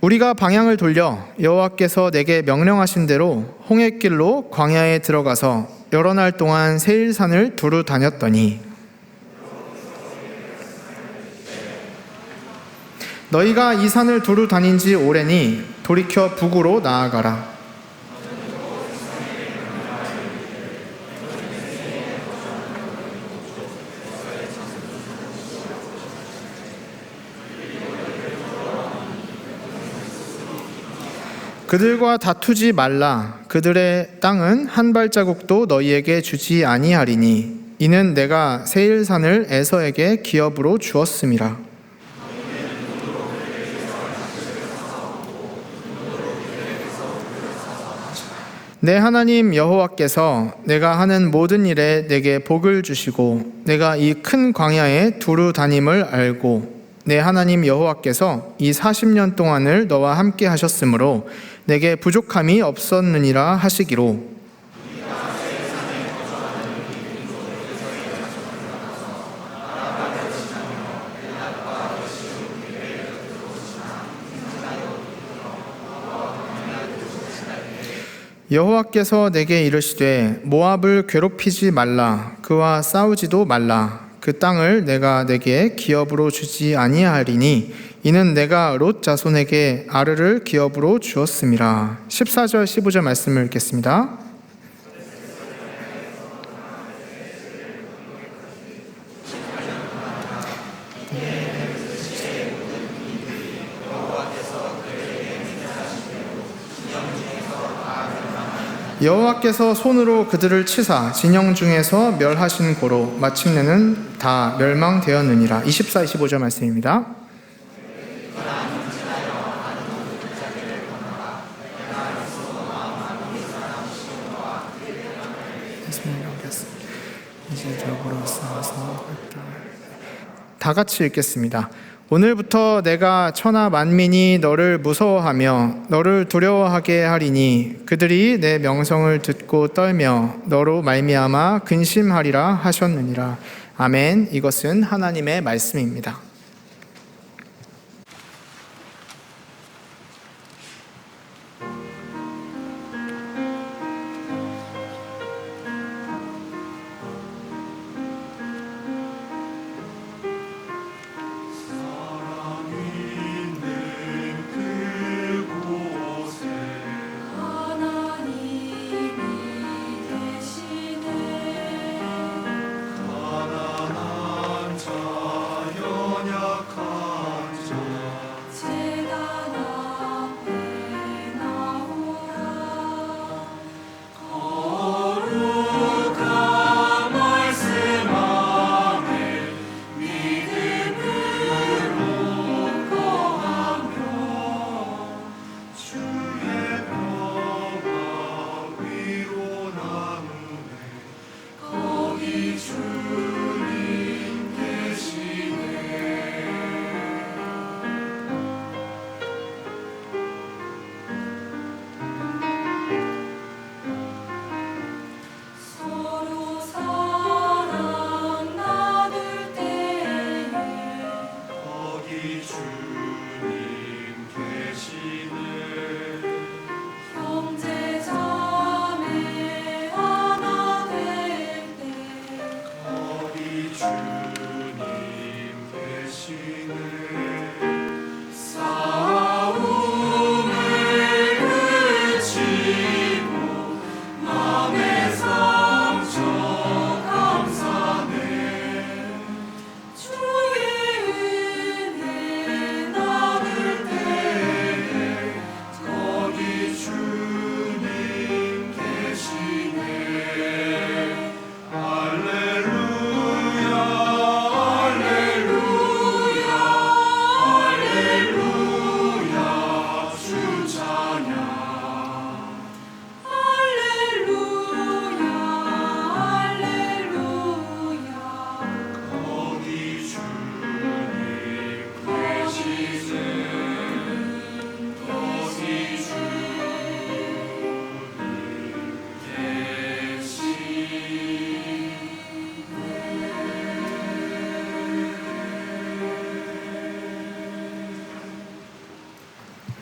우리가 방향을 돌려 여호와께서 내게 명령하신 대로 홍해길로 광야에 들어가서 여러 날 동안 세일산을 두루 다녔더니 너희가 이 산을 두루 다닌 지 오래니 돌이켜 북으로 나아가라. 그들과 다투지 말라. 그들의 땅은 한 발자국도 너희에게 주지 아니하리니 이는 내가 세일산을 에서에게 기업으로 주었음이라. 내 하나님 여호와께서 내가 하는 모든 일에 내게 복을 주시고 내가 이 큰 광야에 두루 다님을 알고 내 하나님 여호와께서 이 40년 동안을 너와 함께 하셨으므로 내게 부족함이 없었느니라 하시기로 여호와께서 내게 이르시되 모압을 괴롭히지 말라. 그와 싸우지도 말라. 그 땅을 내가 내게 기업으로 주지 아니하리니 이는 내가 롯 자손에게 아르를 기업으로 주었음이라. 14절 15절 말씀을 읽겠습니다. 여호와께서 손으로 그들을 치사 진영 중에서 멸하신 고로 마침내는 다 멸망되었느니라. 24, 25절 말씀입니다. 다 같이 읽겠습니다. 오늘부터 내가 천하 만민이 너를 무서워하며 너를 두려워하게 하리니 그들이 내 명성을 듣고 떨며 너로 말미암아 근심하리라 하셨느니라. 아멘. 이것은 하나님의 말씀입니다.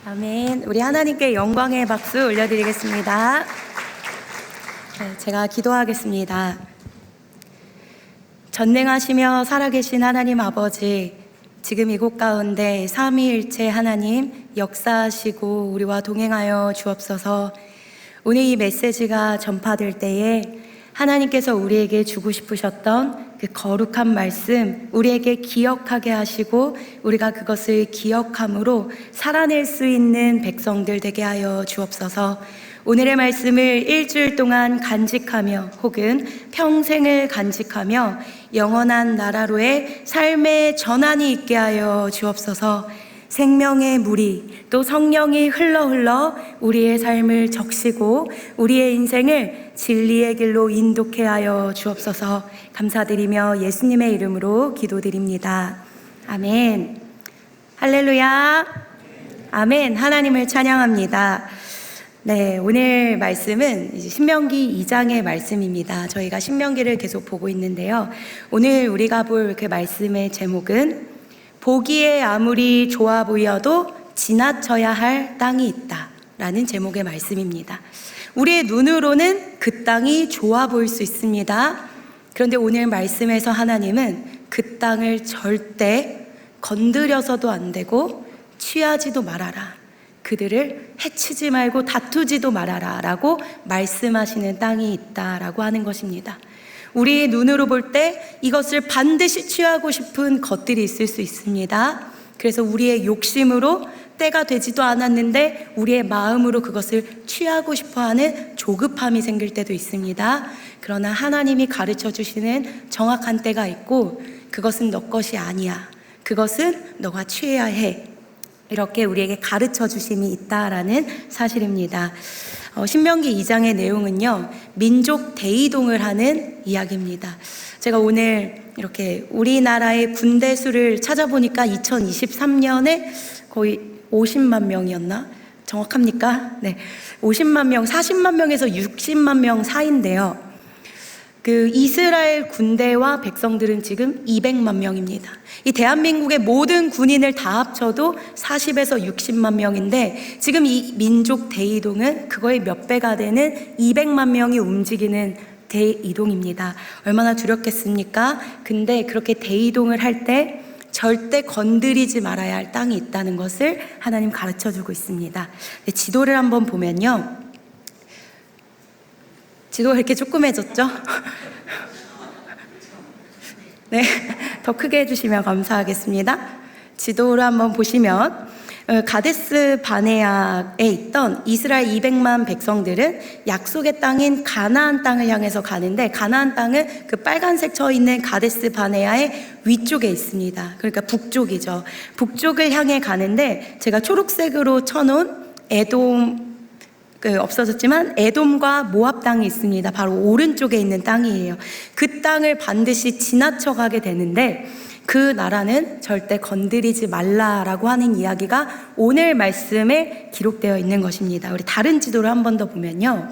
아멘. 우리 하나님께 영광의 박수 올려드리겠습니다. 네, 제가 기도하겠습니다. 전능하시며 살아계신 하나님 아버지, 지금 이곳 가운데 삼위일체 하나님 역사하시고 우리와 동행하여 주옵소서. 오늘 이 메시지가 전파될 때에 하나님께서 우리에게 주고 싶으셨던 그 거룩한 말씀 우리에게 기억하게 하시고 우리가 그것을 기억함으로 살아낼 수 있는 백성들 되게 하여 주옵소서. 오늘의 말씀을 일주일 동안 간직하며 혹은 평생을 간직하며 영원한 나라로의 삶의 전환이 있게 하여 주옵소서. 생명의 물이 또 성령이 흘러 우리의 삶을 적시고 우리의 인생을 진리의 길로 인도케 하여 주옵소서. 감사드리며 예수님의 이름으로 기도드립니다. 아멘. 할렐루야. 아멘. 하나님을 찬양합니다. 네, 오늘 말씀은 이제 신명기 2장의 말씀입니다. 저희가 신명기를 계속 보고 있는데요. 오늘 우리가 볼 그 말씀의 제목은 보기에 아무리 좋아 보여도 지나쳐야 할 땅이 있다 라는 제목의 말씀입니다. 우리의 눈으로는 그 땅이 좋아 보일 수 있습니다. 그런데 오늘 말씀에서 하나님은 그 땅을 절대 건드려서도 안 되고 취하지도 말아라, 그들을 해치지 말고 다투지도 말아라 라고 말씀하시는 땅이 있다라고 하는 것입니다. 우리의 눈으로 볼 때 이것을 반드시 취하고 싶은 것들이 있을 수 있습니다. 그래서 우리의 욕심으로 때가 되지도 않았는데 우리의 마음으로 그것을 취하고 싶어하는 조급함이 생길 때도 있습니다. 그러나 하나님이 가르쳐 주시는 정확한 때가 있고 그것은 너 것이 아니야, 그것은 너가 취해야 해, 이렇게 우리에게 가르쳐 주심이 있다라는 사실입니다. 신명기 2장의 내용은요, 민족 대이동을 하는 이야기입니다. 제가 오늘 이렇게 우리나라의 군대 수를 찾아보니까 2023년에 거의 50만 명이었나? 정확합니까? 네, 50만 명, 40만 명에서 60만 명 사이인데요. 그 이스라엘 군대와 백성들은 지금 200만 명입니다. 이 대한민국의 모든 군인을 다 합쳐도 40에서 60만 명인데 지금 이 민족 대이동은 그거의 몇 배가 되는 200만 명이 움직이는 대이동입니다. 얼마나 두렵겠습니까? 근데 그렇게 대이동을 할 때 절대 건드리지 말아야 할 땅이 있다는 것을 하나님 가르쳐주고 있습니다. 지도를 한번 보면요, 지도가 이렇게 조그매졌죠? 네, 더 크게 해주시면 감사하겠습니다. 지도를 한번 보시면 가데스 바네아에 있던 이스라엘 200만 백성들은 약속의 땅인 가나안 땅을 향해서 가는데, 가나안 땅은 그 빨간색 쳐 있는 가데스 바네아의 위쪽에 있습니다. 그러니까 북쪽이죠. 북쪽을 향해 가는데 제가 초록색으로 쳐놓은 에돔, 없어졌지만 에돔과 모압 땅이 있습니다. 바로 오른쪽에 있는 땅이에요. 그 땅을 반드시 지나쳐 가게 되는데 그 나라는 절대 건드리지 말라라고 하는 이야기가 오늘 말씀에 기록되어 있는 것입니다. 우리 다른 지도를 한 번 더 보면요,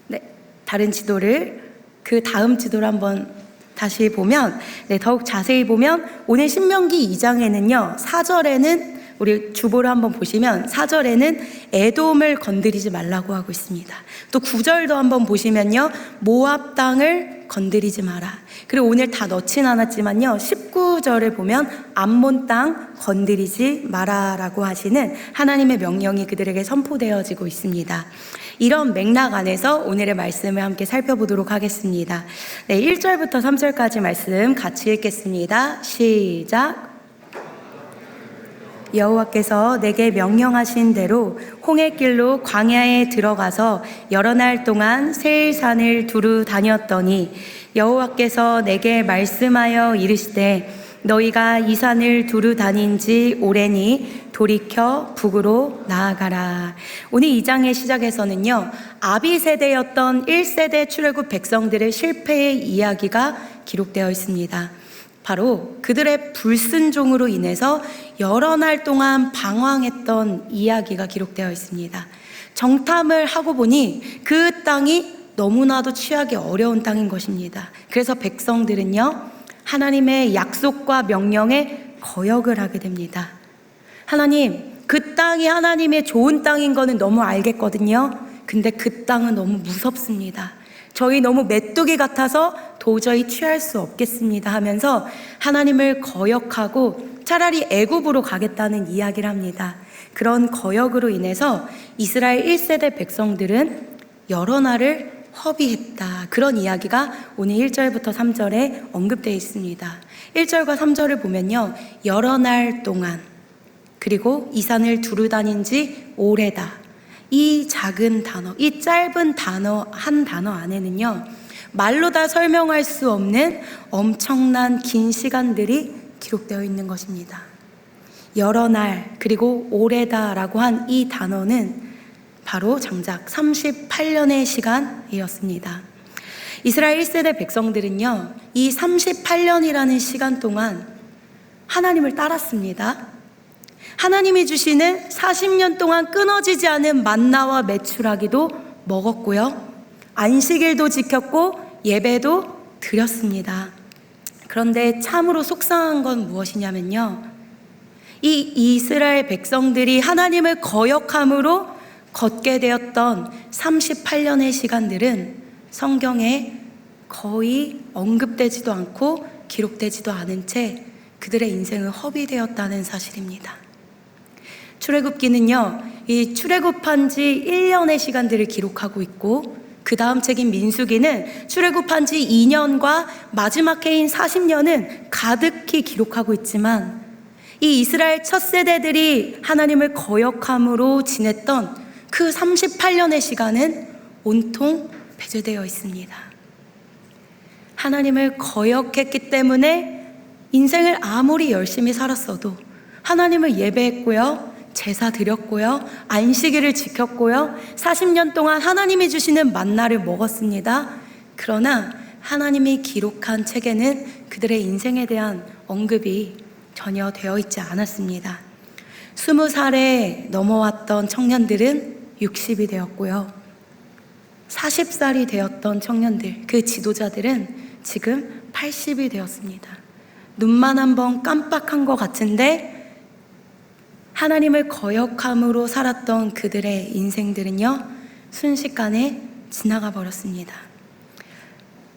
네, 다른 지도를 그 다음 지도를 한번 다시 보면, 네, 더욱 자세히 보면 오늘 신명기 2장에는요 4절에는 우리 주보를 한번 보시면 4절에는 에돔을 건드리지 말라고 하고 있습니다. 또 9절도 한번 보시면요 모압 땅을 건드리지 마라. 그리고 오늘 다 넣진 않았지만요 19절을 보면 암몬 땅 건드리지 마라라고 하시는 하나님의 명령이 그들에게 선포되어지고 있습니다. 이런 맥락 안에서 오늘의 말씀을 함께 살펴보도록 하겠습니다. 네, 1절부터 3절까지 말씀 같이 읽겠습니다. 시작. 여호와께서 내게 명령하신 대로 홍해길로 광야에 들어가서 여러 날 동안 세일산을 두루 다녔더니 여호와께서 내게 말씀하여 이르시되 너희가 이 산을 두루 다닌 지 오래니 돌이켜 북으로 나아가라. 오늘 2장의 시작에서는요 아비 세대였던 1세대 출애굽 백성들의 실패의 이야기가 기록되어 있습니다. 바로 그들의 불순종으로 인해서 여러 날 동안 방황했던 이야기가 기록되어 있습니다. 정탐을 하고 보니 그 땅이 너무나도 취하기 어려운 땅인 것입니다. 그래서 백성들은요 하나님의 약속과 명령에 거역을 하게 됩니다. 하나님, 그 땅이 하나님의 좋은 땅인 거는 너무 알겠거든요. 근데 그 땅은 너무 무섭습니다. 저희 너무 메뚜기 같아서 도저히 취할 수 없겠습니다 하면서 하나님을 거역하고 차라리 애굽으로 가겠다는 이야기를 합니다. 그런 거역으로 인해서 이스라엘 1세대 백성들은 여러 날을 허비했다. 그런 이야기가 오늘 1절부터 3절에 언급되어 있습니다. 1절과 3절을 보면요, 여러 날 동안, 그리고 이 산을 두루 다닌 지 오래다. 이 작은 단어, 이 짧은 단어 한 단어 안에는요, 말로 다 설명할 수 없는 엄청난 긴 시간들이 기록되어 있는 것입니다. 여러 날 그리고 오래다라고 한 이 단어는 바로 정작 38년의 시간이었습니다. 이스라엘 1세대 백성들은요, 이 38년이라는 시간 동안 하나님을 따랐습니다. 하나님이 주시는 40년 동안 끊어지지 않은 만나와 메추라기도 먹었고요, 안식일도 지켰고 예배도 드렸습니다. 그런데 참으로 속상한 건 무엇이냐면요, 이 이스라엘 백성들이 하나님을 거역함으로 걷게 되었던 38년의 시간들은 성경에 거의 언급되지도 않고 기록되지도 않은 채 그들의 인생은 허비되었다는 사실입니다. 출애굽기는요, 이 출애굽한 지 1년의 시간들을 기록하고 있고, 그 다음 책인 민수기는 출애굽한 지 2년과 마지막 해인 40년은 가득히 기록하고 있지만, 이 이스라엘 첫 세대들이 하나님을 거역함으로 지냈던 그 38년의 시간은 온통 배제되어 있습니다. 하나님을 거역했기 때문에 인생을 아무리 열심히 살았어도 하나님을 예배했고요, 제사 드렸고요, 안식일을 지켰고요, 40년 동안 하나님이 주시는 만나를 먹었습니다. 그러나 하나님이 기록한 책에는 그들의 인생에 대한 언급이 전혀 되어 있지 않았습니다. 20살에 넘어왔던 청년들은 60이 되었고요, 40살이 되었던 청년들, 그 지도자들은 지금 80이 되었습니다. 눈만 한번 깜빡한 것 같은데 하나님을 거역함으로 살았던 그들의 인생들은요, 순식간에 지나가 버렸습니다.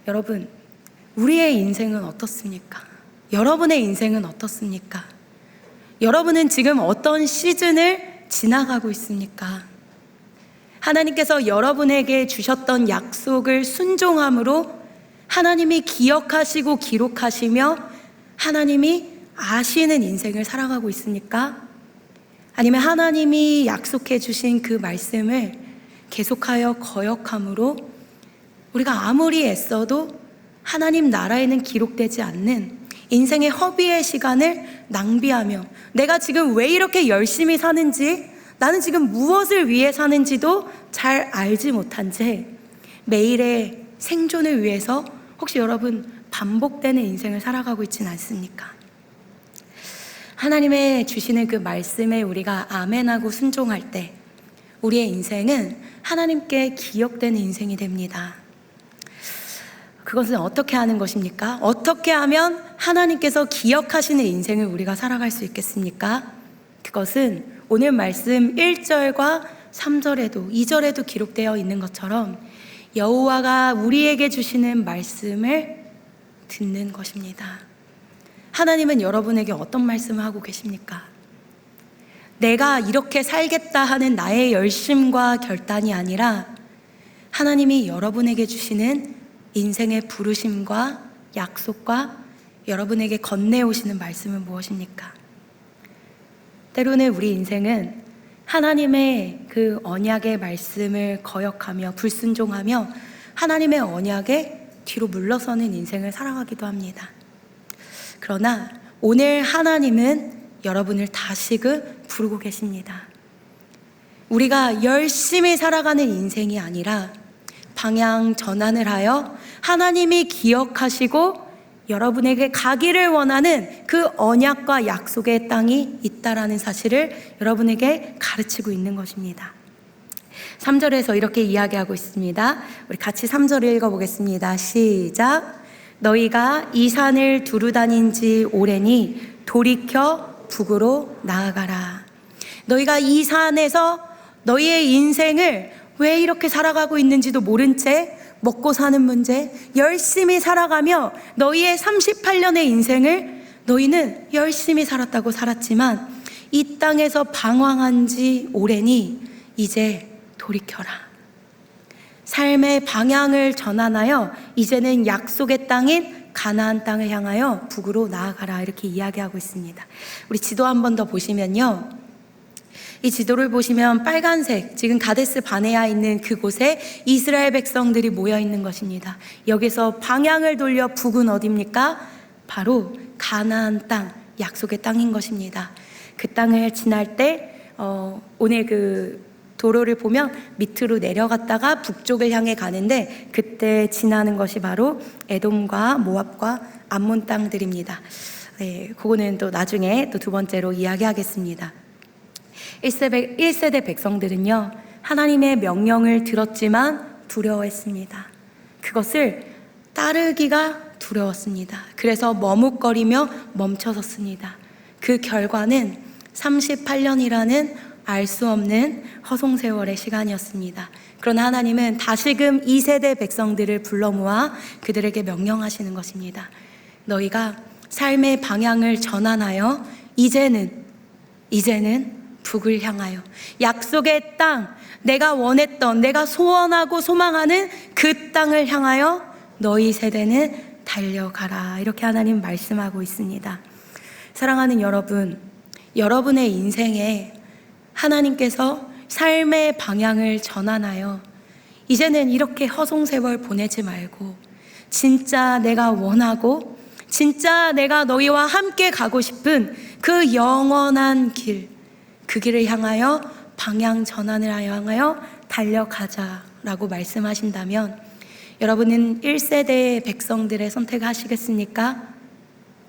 여러분, 우리의 인생은 어떻습니까? 여러분의 인생은 어떻습니까? 여러분은 지금 어떤 시즌을 지나가고 있습니까? 하나님께서 여러분에게 주셨던 약속을 순종함으로 하나님이 기억하시고 기록하시며 하나님이 아시는 인생을 살아가고 있습니까? 아니면 하나님이 약속해 주신 그 말씀을 계속하여 거역함으로 우리가 아무리 애써도 하나님 나라에는 기록되지 않는 인생의 허비의 시간을 낭비하며, 내가 지금 왜 이렇게 열심히 사는지, 나는 지금 무엇을 위해 사는지도 잘 알지 못한 채 매일의 생존을 위해서 혹시 여러분 반복되는 인생을 살아가고 있지는 않습니까? 하나님의 주시는 그 말씀에 우리가 아멘하고 순종할 때 우리의 인생은 하나님께 기억되는 인생이 됩니다. 그것은 어떻게 하는 것입니까? 어떻게 하면 하나님께서 기억하시는 인생을 우리가 살아갈 수 있겠습니까? 그것은 오늘 말씀 1절과 3절에도 2절에도 기록되어 있는 것처럼 여호와가 우리에게 주시는 말씀을 듣는 것입니다. 하나님은 여러분에게 어떤 말씀을 하고 계십니까? 내가 이렇게 살겠다 하는 나의 열심과 결단이 아니라 하나님이 여러분에게 주시는 인생의 부르심과 약속과 여러분에게 건네오시는 말씀은 무엇입니까? 때로는 우리 인생은 하나님의 그 언약의 말씀을 거역하며 불순종하며 하나님의 언약에 뒤로 물러서는 인생을 살아가기도 합니다. 그러나 오늘 하나님은 여러분을 다시금 부르고 계십니다. 우리가 열심히 살아가는 인생이 아니라 방향 전환을 하여 하나님이 기억하시고 여러분에게 가기를 원하는 그 언약과 약속의 땅이 있다라는 사실을 여러분에게 가르치고 있는 것입니다. 3절에서 이렇게 이야기하고 있습니다. 우리 같이 3절을 읽어보겠습니다. 시작. 너희가 이 산을 두루 다닌 지 오래니 돌이켜 북으로 나아가라. 너희가 이 산에서 너희의 인생을 왜 이렇게 살아가고 있는지도 모른 채 먹고 사는 문제, 열심히 살아가며 너희의 38년의 인생을 너희는 열심히 살았다고 살았지만 이 땅에서 방황한 지 오래니 이제 돌이켜라. 삶의 방향을 전환하여 이제는 약속의 땅인 가나안 땅을 향하여 북으로 나아가라, 이렇게 이야기하고 있습니다. 우리 지도 한 번 더 보시면요, 이 지도를 보시면 빨간색, 지금 가데스 바네아에 있는 그곳에 이스라엘 백성들이 모여 있는 것입니다. 여기서 방향을 돌려 북은 어디입니까? 바로 가나안 땅, 약속의 땅인 것입니다. 그 땅을 지날 때 오늘 그 도로를 보면 밑으로 내려갔다가 북쪽을 향해 가는데, 그때 지나는 것이 바로 에돔과 모압과 암몬 땅들입니다. 네, 그거는 또 나중에 또 두 번째로 이야기하겠습니다. 1세대 백성들은요, 하나님의 명령을 들었지만 두려워했습니다. 그것을 따르기가 두려웠습니다. 그래서 머뭇거리며 멈춰섰습니다. 그 결과는 38년이라는 알 수 없는 허송세월의 시간이었습니다. 그러나 하나님은 다시금 2세대 백성들을 불러 모아 그들에게 명령하시는 것입니다. 너희가 삶의 방향을 전환하여 이제는 북을 향하여 약속의 땅, 내가 원했던, 내가 소원하고 소망하는 그 땅을 향하여 너희 세대는 달려가라, 이렇게 하나님 말씀하고 있습니다. 사랑하는 여러분, 여러분의 인생에 하나님께서 삶의 방향을 전환하여 이제는 이렇게 허송세월 보내지 말고 진짜 내가 원하고 진짜 내가 너희와 함께 가고 싶은 그 영원한 길, 그 길을 향하여 방향 전환을 향하여 달려가자라고 말씀하신다면 여러분은 1세대의 백성들의 선택하시겠습니까?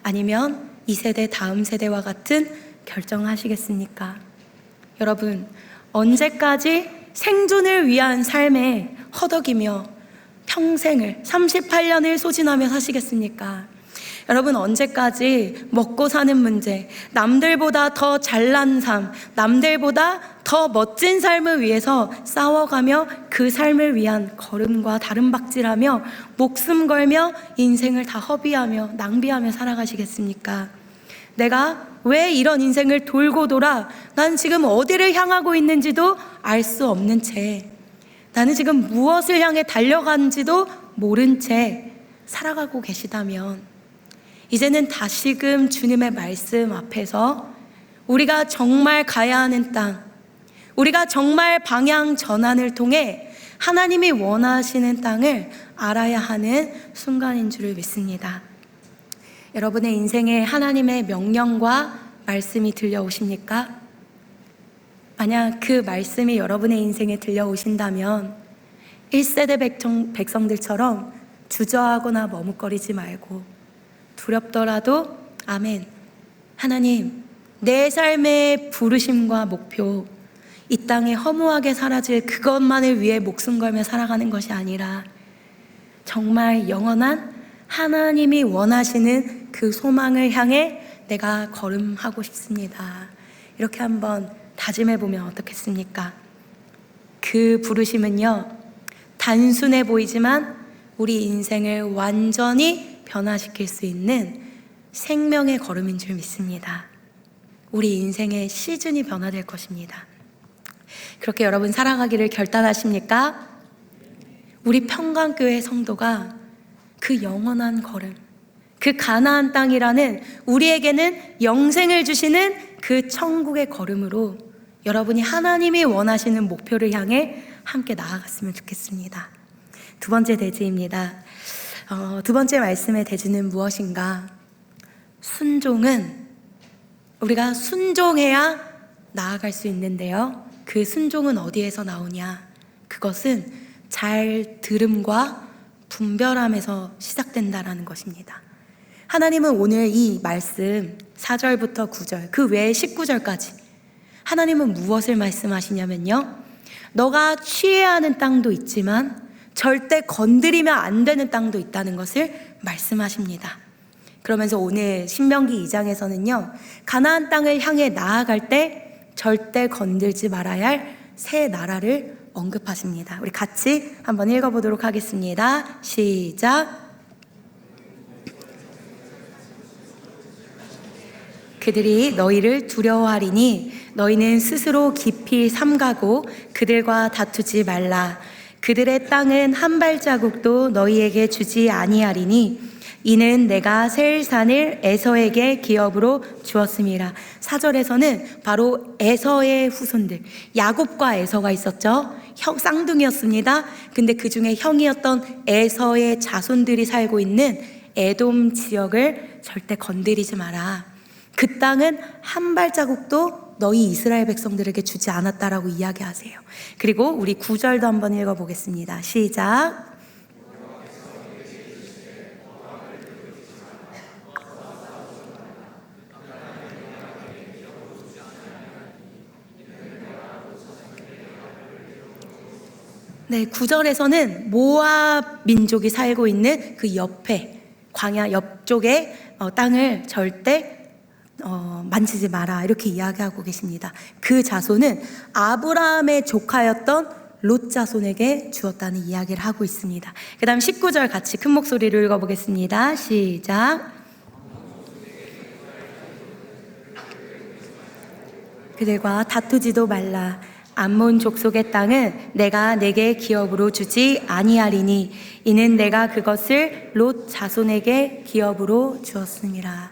아니면 2세대 다음 세대와 같은 결정하시겠습니까? 여러분, 언제까지 생존을 위한 삶에 허덕이며 평생을 38년을 소진하며 사시겠습니까? 여러분, 언제까지 먹고 사는 문제, 남들보다 더 잘난 삶, 남들보다 더 멋진 삶을 위해서 싸워가며 그 삶을 위한 걸음과 다름박질하며 목숨 걸며 인생을 다 허비하며 낭비하며 살아가시겠습니까? 내가 왜 이런 인생을 돌고 돌아 난 지금 어디를 향하고 있는지도 알 수 없는 채, 나는 지금 무엇을 향해 달려가는지도 모른 채 살아가고 계시다면 이제는 다시금 주님의 말씀 앞에서 우리가 정말 가야 하는 땅, 우리가 정말 방향 전환을 통해 하나님이 원하시는 땅을 알아야 하는 순간인 줄 믿습니다. 여러분의 인생에 하나님의 명령과 말씀이 들려오십니까? 만약 그 말씀이 여러분의 인생에 들려오신다면 1세대 백성들처럼 주저하거나 머뭇거리지 말고 두렵더라도 아멘, 하나님, 내 삶의 부르심과 목표, 이 땅에 허무하게 사라질 그것만을 위해 목숨 걸며 살아가는 것이 아니라 정말 영원한 하나님이 원하시는 그 소망을 향해 내가 걸음하고 싶습니다. 이렇게 한번 다짐해 보면 어떻겠습니까? 그 부르심은요, 단순해 보이지만 우리 인생을 완전히 변화시킬 수 있는 생명의 걸음인 줄 믿습니다. 우리 인생의 시즌이 변화될 것입니다. 그렇게 여러분 살아가기를 결단하십니까? 우리 평강교회 성도가 그 영원한 걸음, 그 가나안 땅이라는 우리에게는 영생을 주시는 그 천국의 걸음으로 여러분이 하나님이 원하시는 목표를 향해 함께 나아갔으면 좋겠습니다. 두 번째 대지입니다. 두 번째 말씀의 대지는 무엇인가? 순종은 우리가 순종해야 나아갈 수 있는데요, 그 순종은 어디에서 나오냐? 그것은 잘 들음과 분별함에서 시작된다라는 것입니다. 하나님은 오늘 이 말씀 4절부터 9절, 그 외에 19절까지 하나님은 무엇을 말씀하시냐면요, 너가 취해야 하는 땅도 있지만 절대 건드리면 안 되는 땅도 있다는 것을 말씀하십니다. 그러면서 오늘 신명기 2장에서는요, 가나안 땅을 향해 나아갈 때 절대 건들지 말아야 할 세 나라를 언급하십니다. 우리 같이 한번 읽어보도록 하겠습니다. 시작. 그들이 너희를 두려워하리니 너희는 스스로 깊이 삼가고 그들과 다투지 말라. 그들의 땅은 한 발자국도 너희에게 주지 아니하리니 이는 내가 셀 산을 에서에게 기업으로 주었음이라. 4절에서는 바로 에서의 후손들, 야곱과 에서가 있었죠. 쌍둥이였습니다. 근데 그 중에 형이었던 에서의 자손들이 살고 있는 에돔 지역을 절대 건드리지 마라. 그 땅은 한 발자국도 너희 이스라엘 백성들에게 주지 않았다라고 이야기하세요. 그리고 우리 9절도 한번 읽어보겠습니다. 시작. 네, 9절에서는 모압 민족이 살고 있는 그 옆에 광야 옆쪽의 땅을 절대 만지지 마라 이렇게 이야기하고 계십니다. 그 자손은 아브라함의 조카였던 롯 자손에게 주었다는 이야기를 하고 있습니다. 그 다음 19절 같이 큰 목소리로 읽어보겠습니다. 시작. 그들과 다투지도 말라. 암몬 족속의 땅은 내가 내게 기업으로 주지 아니하리니 이는 내가 그것을 롯 자손에게 기업으로 주었음이라.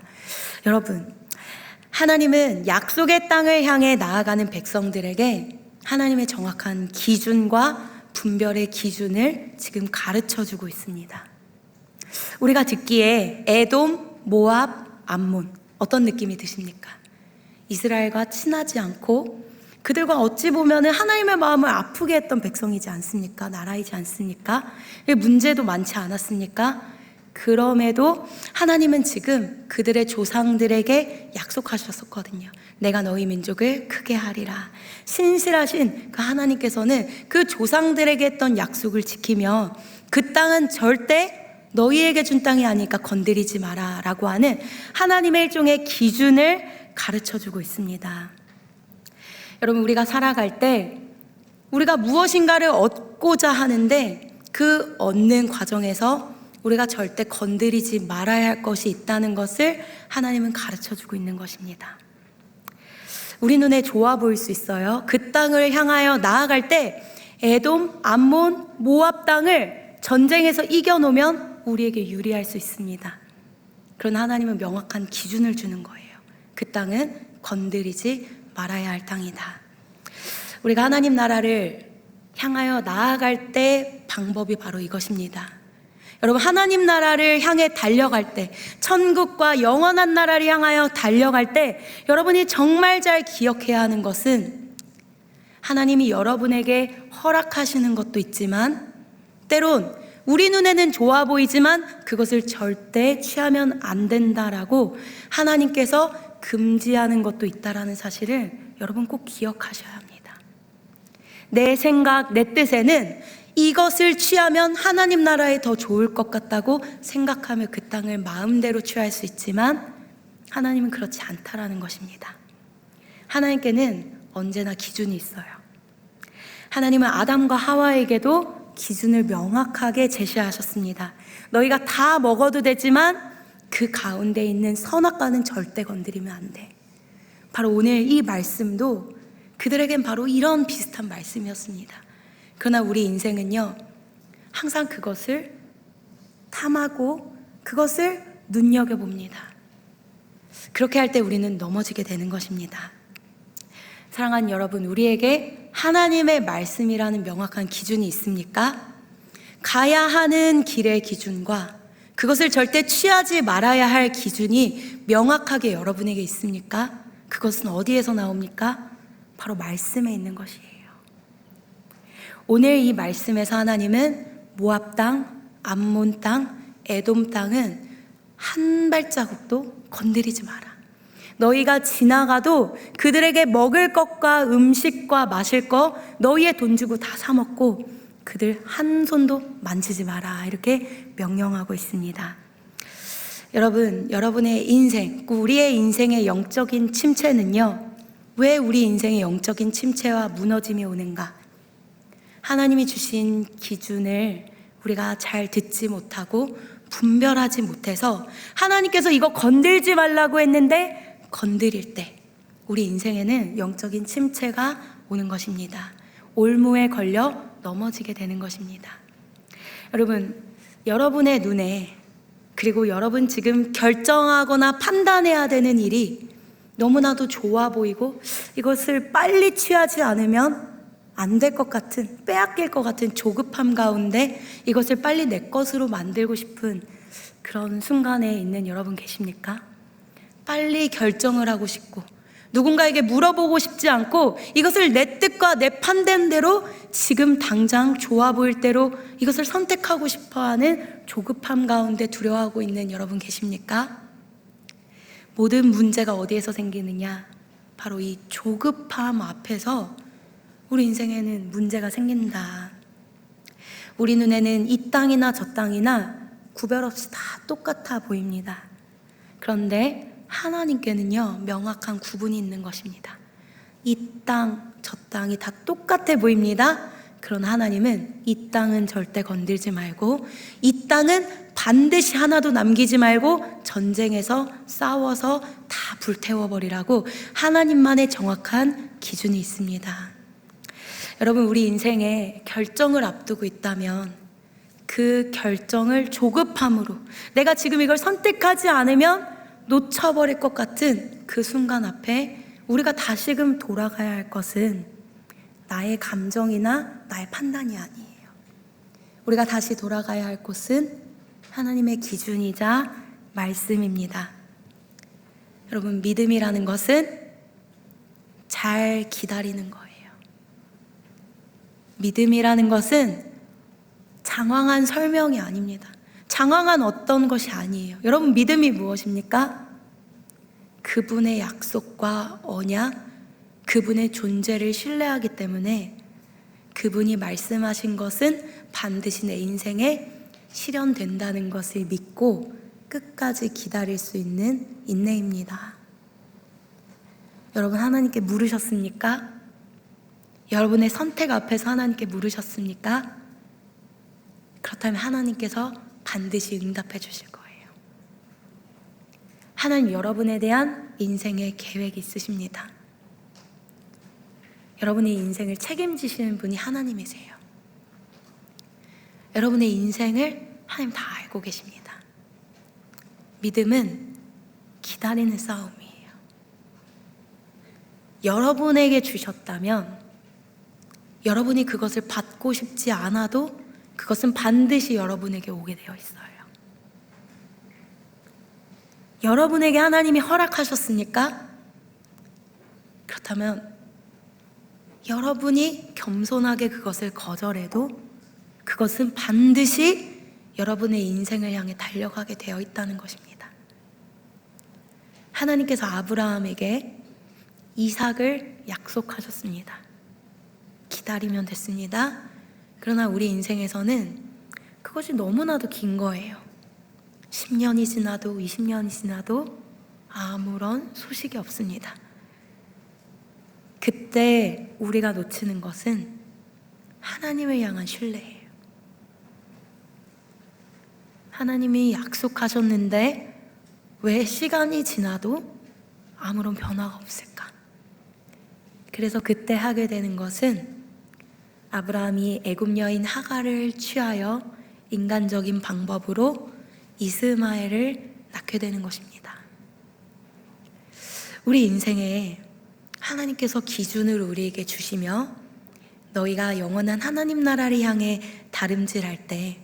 여러분, 하나님은 약속의 땅을 향해 나아가는 백성들에게 하나님의 정확한 기준과 분별의 기준을 지금 가르쳐 주고 있습니다. 우리가 듣기에 에돔, 모압, 암몬 어떤 느낌이 드십니까? 이스라엘과 친하지 않고 그들과 어찌 보면 하나님의 마음을 아프게 했던 백성이지 않습니까? 나라이지 않습니까? 문제도 많지 않았습니까? 그럼에도 하나님은 지금 그들의 조상들에게 약속하셨었거든요. 내가 너희 민족을 크게 하리라. 신실하신 그 하나님께서는 그 조상들에게 했던 약속을 지키며 그 땅은 절대 너희에게 준 땅이 아니니까 건드리지 마라 라고 하는 하나님의 일종의 기준을 가르쳐주고 있습니다. 여러분, 우리가 살아갈 때 우리가 무엇인가를 얻고자 하는데 그 얻는 과정에서 우리가 절대 건드리지 말아야 할 것이 있다는 것을 하나님은 가르쳐주고 있는 것입니다. 우리 눈에 좋아 보일 수 있어요. 그 땅을 향하여 나아갈 때 에돔, 암몬, 모압 땅을 전쟁에서 이겨놓으면 우리에게 유리할 수 있습니다. 그러나 하나님은 명확한 기준을 주는 거예요. 그 땅은 건드리지 말아야 할 땅이다. 우리가 하나님 나라를 향하여 나아갈 때 방법이 바로 이것입니다. 여러분, 하나님 나라를 향해 달려갈 때, 천국과 영원한 나라를 향하여 달려갈 때 여러분이 정말 잘 기억해야 하는 것은 하나님이 여러분에게 허락하시는 것도 있지만 때론 우리 눈에는 좋아 보이지만 그것을 절대 취하면 안 된다라고 하나님께서 금지하는 것도 있다라는 사실을 여러분 꼭 기억하셔야 합니다. 내 생각, 내 뜻에는 이것을 취하면 하나님 나라에 더 좋을 것 같다고 생각하며 그 땅을 마음대로 취할 수 있지만 하나님은 그렇지 않다라는 것입니다. 하나님께는 언제나 기준이 있어요. 하나님은 아담과 하와에게도 기준을 명확하게 제시하셨습니다. 너희가 다 먹어도 되지만 그 가운데 있는 선악과는 절대 건드리면 안 돼. 바로 오늘 이 말씀도 그들에겐 바로 이런 비슷한 말씀이었습니다. 그러나 우리 인생은요, 항상 그것을 탐하고 그것을 눈여겨봅니다. 그렇게 할 때 우리는 넘어지게 되는 것입니다. 사랑하는 여러분, 우리에게 하나님의 말씀이라는 명확한 기준이 있습니까? 가야 하는 길의 기준과 그것을 절대 취하지 말아야 할 기준이 명확하게 여러분에게 있습니까? 그것은 어디에서 나옵니까? 바로 말씀에 있는 것이에요. 오늘 이 말씀에서 하나님은 모압 땅, 암몬 땅, 에돔 땅은 한 발자국도 건드리지 마라. 너희가 지나가도 그들에게 먹을 것과 음식과 마실 것 너희의 돈 주고 다 사 먹고 그들 한 손도 만지지 마라 이렇게 명령하고 있습니다. 여러분, 여러분의 인생, 우리의 인생의 영적인 침체는요, 왜 우리 인생에 영적인 침체와 무너짐이 오는가? 하나님이 주신 기준을 우리가 잘 듣지 못하고 분별하지 못해서 하나님께서 이거 건들지 말라고 했는데 건드릴 때 우리 인생에는 영적인 침체가 오는 것입니다. 올무에 걸려 넘어지게 되는 것입니다. 여러분, 여러분의 눈에 그리고 여러분 지금 결정하거나 판단해야 되는 일이 너무나도 좋아 보이고 이것을 빨리 취하지 않으면 안 될 것 같은, 빼앗길 것 같은 조급함 가운데 이것을 빨리 내 것으로 만들고 싶은 그런 순간에 있는 여러분 계십니까? 빨리 결정을 하고 싶고 누군가에게 물어보고 싶지 않고 이것을 내 뜻과 내 판단대로 지금 당장 좋아 보일 대로 이것을 선택하고 싶어하는 조급함 가운데 두려워하고 있는 여러분 계십니까? 모든 문제가 어디에서 생기느냐? 바로 이 조급함 앞에서 우리 인생에는 문제가 생긴다. 우리 눈에는 이 땅이나 저 땅이나 구별 없이 다 똑같아 보입니다. 그런데 하나님께는요, 명확한 구분이 있는 것입니다. 이 땅, 저 땅이 다 똑같아 보입니다. 그러나 하나님은 이 땅은 절대 건들지 말고 이 땅은 반드시 하나도 남기지 말고 전쟁에서 싸워서 다 불태워버리라고 하나님만의 정확한 기준이 있습니다. 여러분, 우리 인생에 결정을 앞두고 있다면 그 결정을 조급함으로 내가 지금 이걸 선택하지 않으면 놓쳐버릴 것 같은 그 순간 앞에 우리가 다시금 돌아가야 할 것은 나의 감정이나 나의 판단이 아니에요. 우리가 다시 돌아가야 할 곳은 하나님의 기준이자 말씀입니다. 여러분, 믿음이라는 것은 잘 기다리는 거예요. 믿음이라는 것은 장황한 설명이 아닙니다. 장황한 어떤 것이 아니에요. 여러분, 믿음이 무엇입니까? 그분의 약속과 언약, 그분의 존재를 신뢰하기 때문에 그분이 말씀하신 것은 반드시 내 인생에 실현된다는 것을 믿고 끝까지 기다릴 수 있는 인내입니다. 여러분, 하나님께 물으셨습니까? 여러분의 선택 앞에서 하나님께 물으셨습니까? 그렇다면 하나님께서 반드시 응답해 주실 거예요. 하나님, 여러분에 대한 인생의 계획이 있으십니다. 여러분의 인생을 책임지시는 분이 하나님이세요. 여러분의 인생을 하나님 다 알고 계십니다. 믿음은 기다리는 싸움이에요. 여러분에게 주셨다면 여러분이 그것을 받고 싶지 않아도 그것은 반드시 여러분에게 오게 되어 있어요. 여러분에게 하나님이 허락하셨습니까? 그렇다면 여러분이 겸손하게 그것을 거절해도 그것은 반드시 여러분의 인생을 향해 달려가게 되어 있다는 것입니다. 하나님께서 아브라함에게 이삭을 약속하셨습니다. 기다리면 됐습니다. 그러나 우리 인생에서는 그것이 너무나도 긴 거예요. 10년이 지나도 20년이 지나도 아무런 소식이 없습니다. 그때 우리가 놓치는 것은 하나님을 향한 신뢰예요. 하나님이 약속하셨는데 왜 시간이 지나도 아무런 변화가 없을까? 그래서 그때 하게 되는 것은 아브라함이 애굽 여인 하갈을 취하여 인간적인 방법으로 이스마엘을 낳게 되는 것입니다. 우리 인생에 하나님께서 기준을 우리에게 주시며 너희가 영원한 하나님 나라를 향해 다름질할 때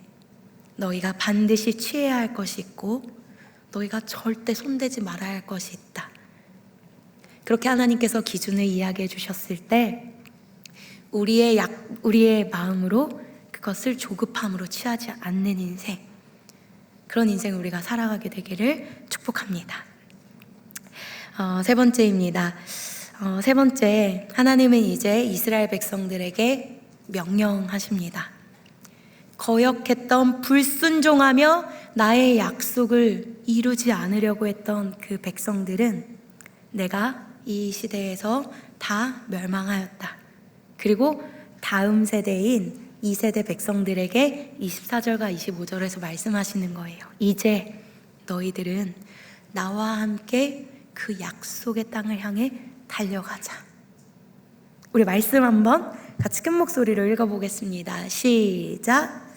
너희가 반드시 취해야 할 것이 있고 너희가 절대 손대지 말아야 할 것이 있다. 그렇게 하나님께서 기준을 이야기해 주셨을 때 우리의 마음으로 그것을 조급함으로 취하지 않는 인생, 그런 인생을 우리가 살아가게 되기를 축복합니다. 세 번째입니다. 세 번째, 하나님은 이제 이스라엘 백성들에게 명령하십니다. 거역했던, 불순종하며 나의 약속을 이루지 않으려고 했던 그 백성들은 내가 이 시대에서 다 멸망하였다. 그리고 다음 세대인 2세대 백성들에게 24절과 25절에서 말씀하시는 거예요. 이제 너희들은 나와 함께 그 약속의 땅을 향해 달려가자. 우리 말씀 한번 같이 큰 목소리로 읽어보겠습니다. 시작.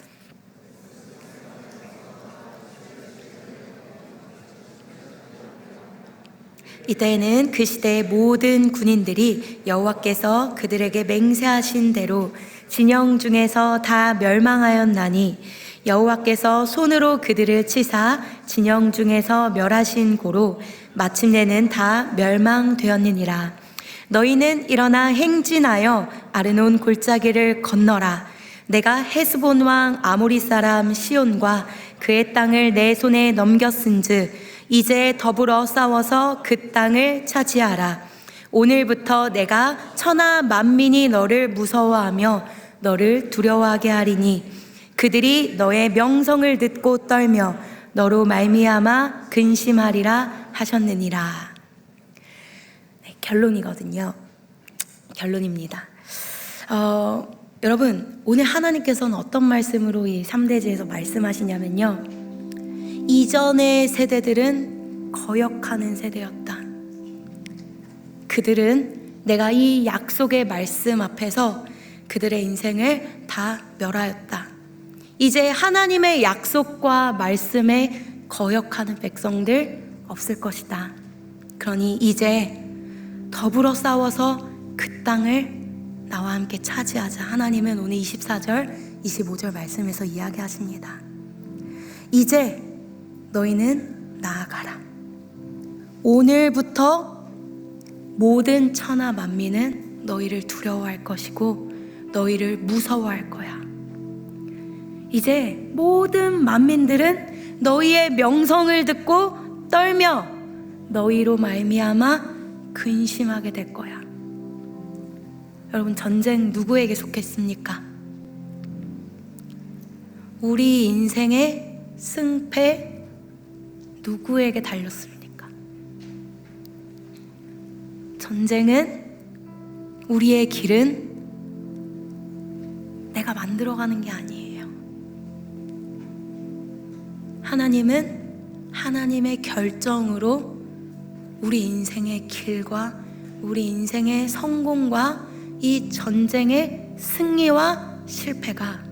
이때에는 그 시대의 모든 군인들이 여호와께서 그들에게 맹세하신 대로 진영 중에서 다 멸망하였나니 여호와께서 손으로 그들을 치사 진영 중에서 멸하신 고로 마침내는 다 멸망되었느니라. 너희는 일어나 행진하여 아르논 골짜기를 건너라. 내가 헤스본 왕 아모리 사람 시온과 그의 땅을 내 손에 넘겼은즉 이제 더불어 싸워서 그 땅을 차지하라. 오늘부터 내가 천하 만민이 너를 무서워하며 너를 두려워하게 하리니 그들이 너의 명성을 듣고 떨며 너로 말미암아 근심하리라 하셨느니라. 네, 결론이거든요. 결론입니다. 여러분, 오늘 하나님께서는 어떤 말씀으로 이 3대지에서 말씀하시냐면요, 이전의 세대들은 거역하는 세대였다. 그들은 내가 이 약속의 말씀 앞에서 그들의 인생을 다 멸하였다. 이제 하나님의 약속과 말씀에 거역하는 백성들 없을 것이다. 그러니 이제 더불어 싸워서 그 땅을 나와 함께 차지하자. 하나님은 오늘 24절, 25절 말씀에서 이야기하십니다. 이제 너희는 나아가라. 오늘부터 모든 천하 만민은 너희를 두려워할 것이고 너희를 무서워할 거야. 이제 모든 만민들은 너희의 명성을 듣고 떨며 너희로 말미암아 근심하게 될 거야. 여러분, 전쟁 누구에게 속했습니까? 우리 인생의 승패 누구에게 달렸습니까? 전쟁은, 우리의 길은 내가 만들어가는 게 아니에요. 하나님은 하나님의 결정으로 우리 인생의 길과 우리 인생의 성공과 이 전쟁의 승리와 실패가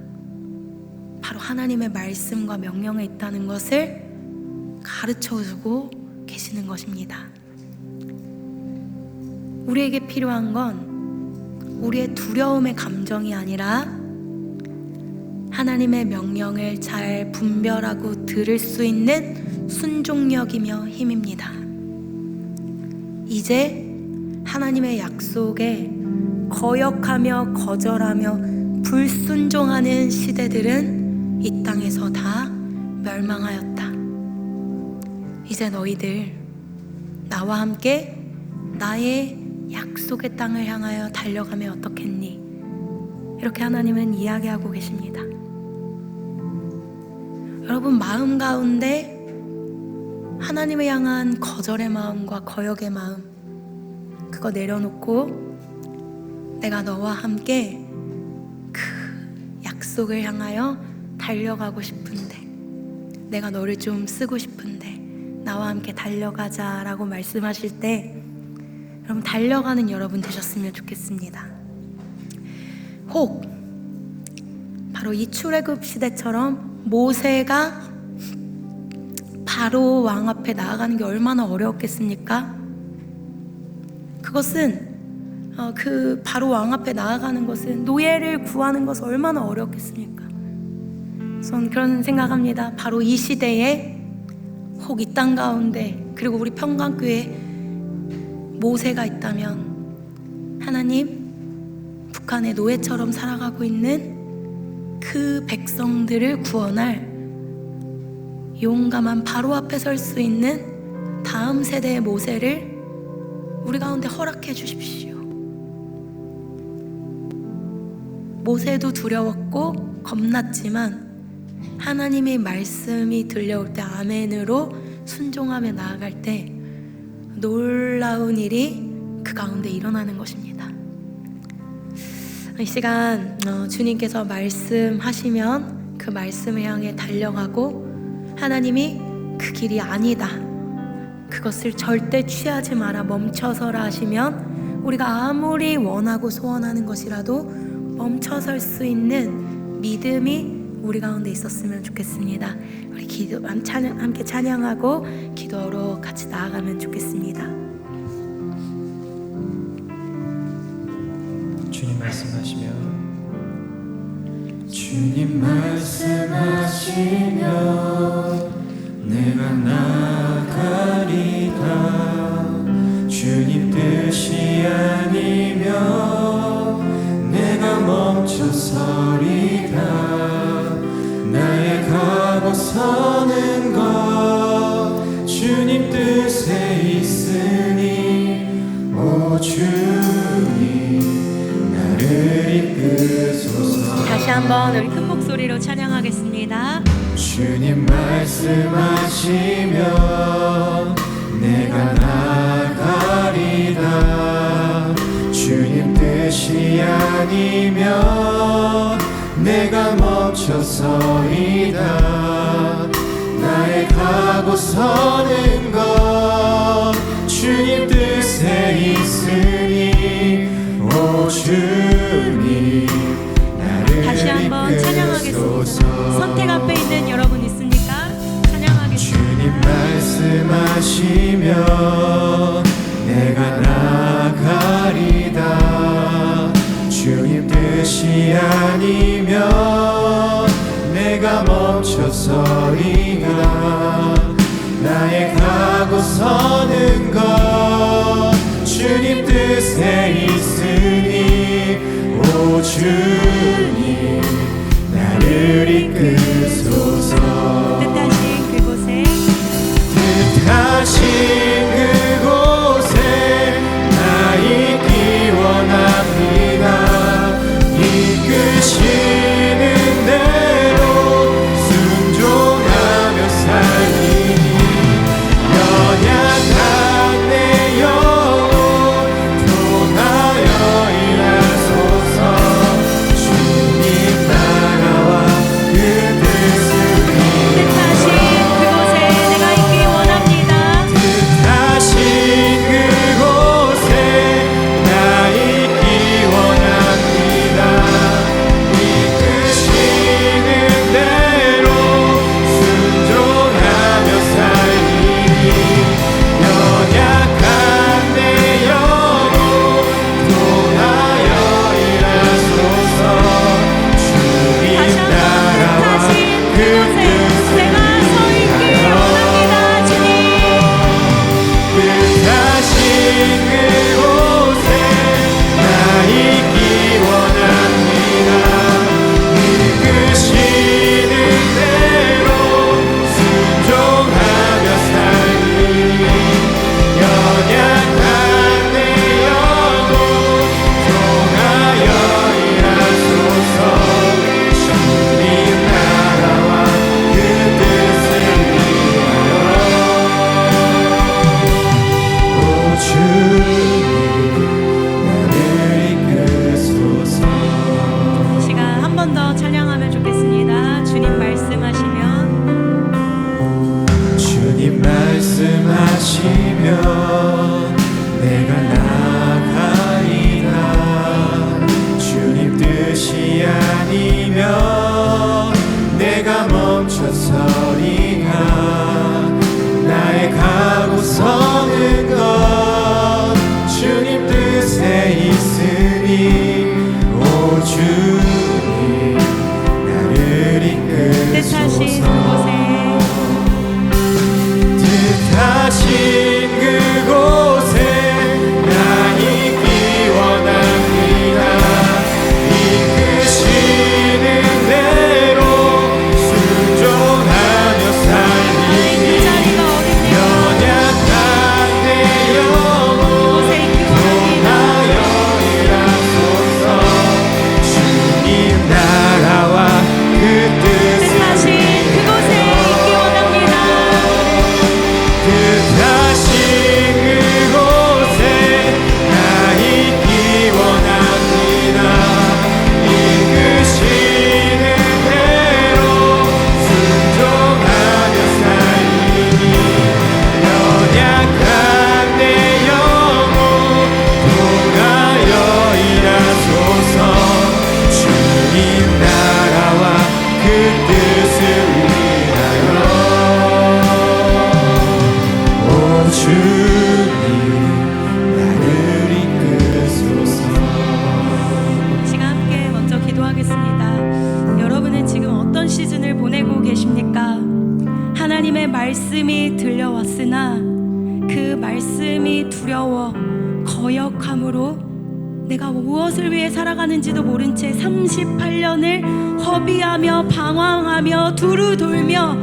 바로 하나님의 말씀과 명령에 있다는 것을 가르쳐주고 계시는 것입니다. 우리에게 필요한 건 우리의 두려움의 감정이 아니라 하나님의 명령을 잘 분별하고 들을 수 있는 순종력이며 힘입니다. 이제 하나님의 약속에 거역하며 거절하며 불순종하는 시대들은 이 땅에서 다 멸망하였다. 이제 너희들 나와 함께 나의 약속의 땅을 향하여 달려가면 어떻겠니? 이렇게 하나님은 이야기하고 계십니다. 여러분, 마음 가운데 하나님을 향한 거절의 마음과 거역의 마음, 그거 내려놓고 내가 너와 함께 그 약속을 향하여 달려가고 싶은데, 내가 너를 좀 쓰고 싶은데 나와 함께 달려가자라고 말씀하실 때 여러분, 달려가는 여러분 되셨으면 좋겠습니다. 혹 바로 이 출애굽 시대처럼 모세가 바로 왕 앞에 나아가는 게 얼마나 어려웠겠습니까? 그것은 그 바로 왕 앞에 나아가는 것은, 노예를 구하는 것은 얼마나 어려웠겠습니까? 전 그런 생각합니다. 바로 이 시대에 혹 이 땅 가운데, 그리고 우리 평강교회에 모세가 있다면 하나님, 북한의 노예처럼 살아가고 있는 그 백성들을 구원할 용감한 바로 앞에 설 수 있는 다음 세대의 모세를 우리 가운데 허락해 주십시오. 모세도 두려웠고 겁났지만 하나님의 말씀이 들려올 때 아멘으로 순종하며 나아갈 때 놀라운 일이 그 가운데 일어나는 것입니다. 이 시간 주님께서 말씀하시면 그 말씀을 향해 달려가고, 하나님이 그 길이 아니다, 그것을 절대 취하지 마라, 멈춰서라 하시면 우리가 아무리 원하고 소원하는 것이라도 멈춰설 수 있는 믿음이 우리 가운데 있었으면 좋겠습니다. 우리 함께 찬양하고 기도로 같이 나아가면 좋겠습니다. 주님 말씀하시면 주님 말씀하시면 내가 나가리다. 주님 뜻이 아니면 내가 멈춰서리다. 나의 가고 서는 것 주님 뜻에 있으니 오 주님 나를 이끄소서. 다시 한번 우리 큰 목소리로 찬양하겠습니다. 주님 말씀하시면 내가 나가리다. 주님 뜻이 아니면 내가 멈춰서리다. 나의 가고 서는 것 주님 뜻에 있으니 오 주님 나를 다시 한번 찬양하겠습니다. 선택 앞에 있는 여러분 있습니까? 찬양하겠습니다. 주님 말씀하시면 내가 나가리다. 주님 뜻이 아니면 내가 멈춰서리다. 나의 가고 서는 것 주님 뜻에 있으니 오 주님 나를 이끄소서. 뜻하신 그곳에 뜻하신 그곳에 나 있기 원합니다. 이끄시는 대로 순종하며 살리니 연약한 내 영혼 통하여 일하소서. 하나님의 말씀이 들려왔으나 그 말씀이 두려워 거역함으로 내가 무엇을 위해 살아가는지도 모른 채 38년을 허비하며 방황하며 두루 돌며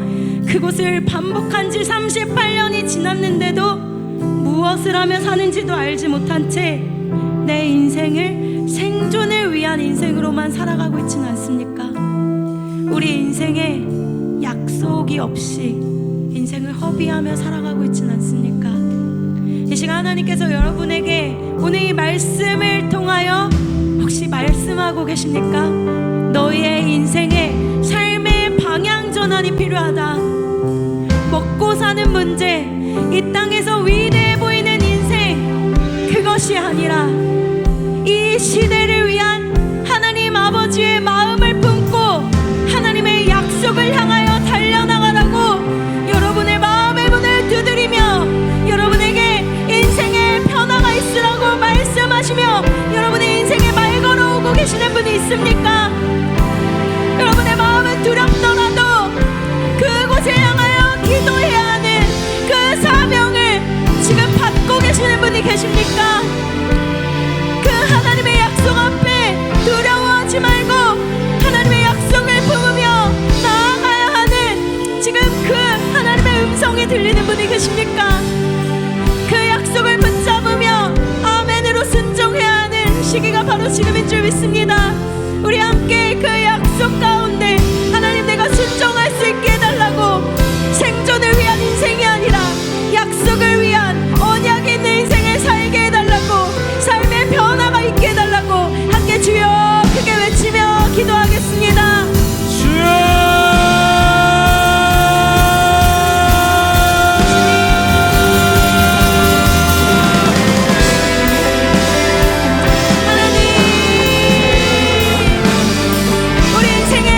그곳을 반복한 지 38년이 지났는데도 무엇을 하며 사는지도 알지 못한 채 내 인생을 생존을 위한 인생으로만 살아가고 있지는 않습니까? 우리 인생에 약속이 없이 인생을 허비하며 살아가고 있지는 않습니까? 이 시간 하나님께서 여러분에게 오늘 이 말씀을 통하여 혹시 말씀하고 계십니까? 너희의 인생에 삶의 방향 전환이 필요하다. 먹고 사는 문제, 이 땅에서 위대해 보이는 인생, 그것이 아니라 이 시대를 위한 하나님 아버지의 마음을 품고 하나님의 약속을 향하여 달려나가라고 여러분의 마음의 문을 두드리며 여러분에게 인생의 변화가 있으라고 말씀하시며 여러분의 인생에 말 걸어오고 계시는 분이 있습니까? 여러분의 마음은 두렵더라도 그곳에 향하여 기도해야 하는 그 사명을 지금 받고 계시는 분이 계십니까? 그 하나님의 약속 앞에 두려워하지 말고 하나님의 약속을 품으며 나아가야 하는 지금 그 하나님의 음성이 들리는 분이 계십니까? 그 약속을 붙잡으며 아멘으로 순종해야 하는 시기가 바로 지금인 줄 믿습니다. 우리 함께 그 약속 가운데 하나님 내가 순종할 수 있게 해달라고, 생존을 위한 인생이 아니라 약속을 위한 언약이 있는 인생을 살게 해달라고, 삶의 변화가 있게 해달라고 함께 주여 크게 외치며 기도하겠습니다. 주여 우리 인생의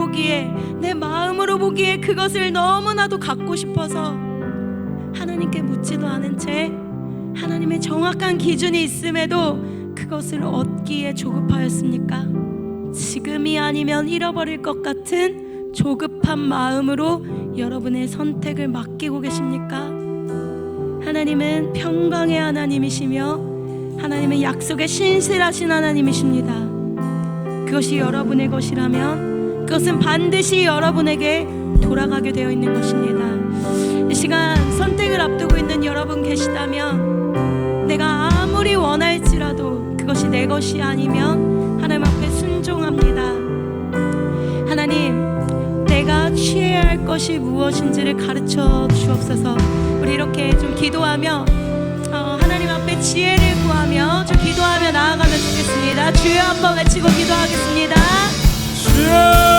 보기에, 내 마음으로 보기에 그것을 너무나도 갖고 싶어서 하나님께 묻지도 않은 채 하나님의 정확한 기준이 있음에도 그것을 얻기에 조급하였습니까? 지금이 아니면 잃어버릴 것 같은 조급한 마음으로 여러분의 선택을 맡기고 계십니까? 하나님은 평강의 하나님이시며 하나님은 약속에 신실하신 하나님이십니다. 그것이 여러분의 것이라면 그것은 반드시 여러분에게 돌아가게 되어 있는 것입니다. 이 시간 선택을 앞두고 있는 여러분 계시다면, 내가 아무리 원할지라도 그것이 내 것이 아니면 하나님 앞에 순종합니다. 하나님, 내가 취해야 할 것이 무엇인지를 가르쳐 주옵소서. 우리 이렇게 좀 기도하며 하나님 앞에 지혜를 구하며 좀 기도하며 나아가면 좋겠습니다. 주여 한번 외치고 기도하겠습니다. 주여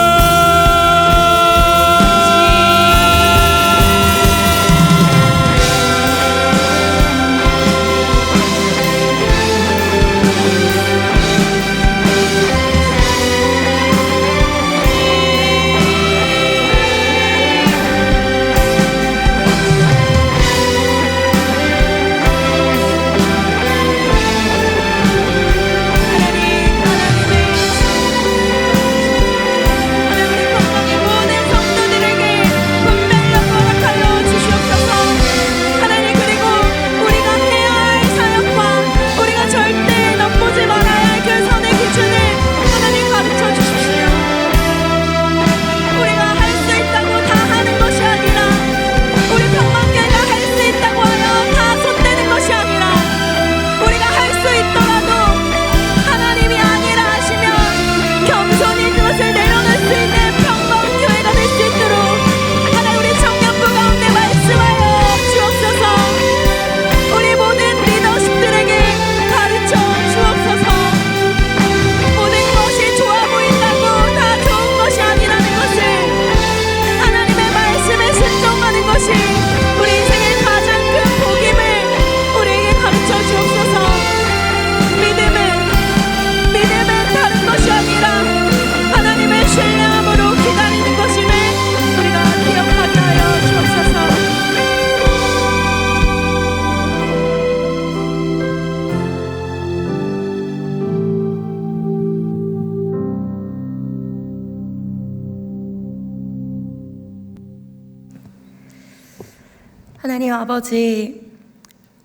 하나님 아버지,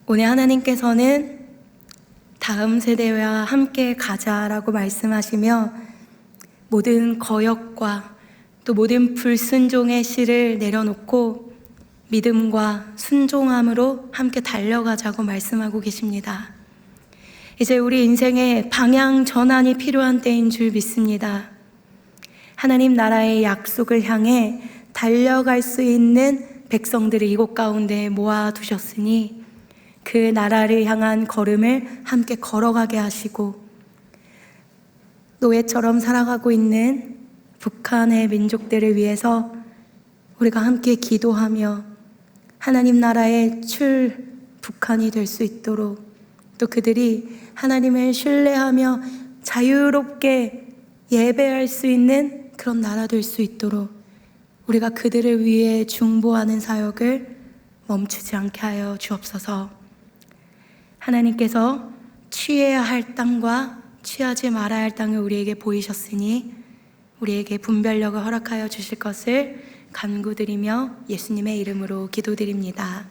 오늘 하나님께서는 다음 세대와 함께 가자라고 말씀하시며 모든 거역과 또 모든 불순종의 씨를 내려놓고 믿음과 순종함으로 함께 달려가자고 말씀하고 계십니다. 이제 우리 인생의 방향 전환이 필요한 때인 줄 믿습니다. 하나님 나라의 약속을 향해 달려갈 수 있는 백성들을 이곳 가운데 모아두셨으니 그 나라를 향한 걸음을 함께 걸어가게 하시고, 노예처럼 살아가고 있는 북한의 민족들을 위해서 우리가 함께 기도하며 하나님 나라의 북한이 될 수 있도록, 또 그들이 하나님을 신뢰하며 자유롭게 예배할 수 있는 그런 나라 될 수 있도록 우리가 그들을 위해 중보하는 사역을 멈추지 않게 하여 주옵소서. 하나님께서 취해야 할 땅과 취하지 말아야 할 땅을 우리에게 보이셨으니 우리에게 분별력을 허락하여 주실 것을 간구드리며 예수님의 이름으로 기도드립니다.